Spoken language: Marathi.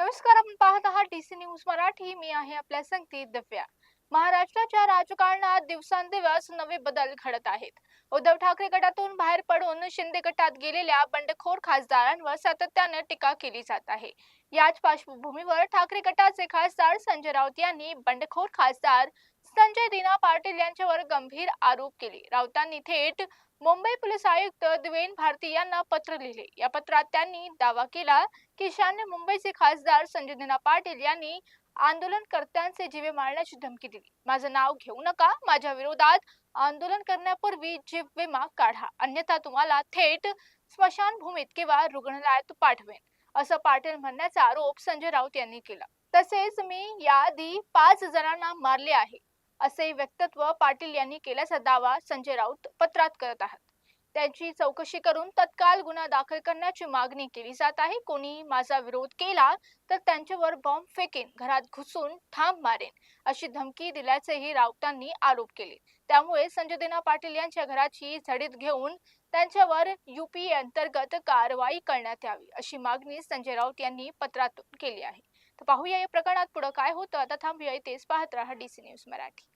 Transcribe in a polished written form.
नमस्कार, आपण पाहत आहात डीसी न्यूज मराठी. मी आहे आपल्या संगतीत दिव्या. महाराष्ट्राच्या राजकारणात दिवसांदिवस नवे बदल घडत आहेत. उद्धव ठाकरे गटातून बाहेर पडून शिंदे गटात गेलेल्या बंडखोर खासदारांवर सातत्याने टीका केली जात आहे. याच पार्श्वभूमीवर ठाकरे गटाचे खासदार संजय राऊत यांनी बंडखोर खासदार संजय दिना पाटील यांच्यावर गंभीर आरोप केले. राऊतांनी थेट मुंबई पोलीस आयुक्त दिवेन भारती यांना पत्र लिहिले. या पत्रात त्यांनी दावा केला की ईशान्य मुंबईचे खासदार संजय दिना पाटील यांनी आंदोलनकर्त्यांचे जीवे मारण्याची धमकी दिली. माझं नाव घेऊ नका, माझ्या विरोधात आंदोलन करण्यापूर्वी जीव विमा काढा, अन्यथा तुम्हाला थेट स्मशानभूमीत किंवा रुग्णालयात पाठवेन, असं पाटील म्हणण्याचा आरोप संजय राऊत यांनी केला. तसेच मी याआधी 5 जणांना मारले आहे, असे वक्तव्य पाटील यांनी केल्याचा दावा संजय राऊत पत्रात करत आहेत. त्यांची चौकशी करून तत्काळ गुन्हा दाखल करण्याची मागणी केली जात आहे. कोणी माझा विरोध केला तर त्यांच्यावर बॉम्ब फेकेन, घरात घुसून ठाम मारेन, अशी धमकी दिल्याचेही राऊतांनी आरोप केले. त्यामुळे संजय दिना पाटील यांच्या घराची झडीत घेऊन त्यांच्यावर UPA अंतर्गत कारवाई करण्यात यावी, अशी मागणी संजय राऊत यांनी पत्रातून केली आहे. तर पाहूया या प्रकरणात पुढे काय होतं. आता थांबूया इथेच. पाहत रहा डीसी न्यूज मराठी.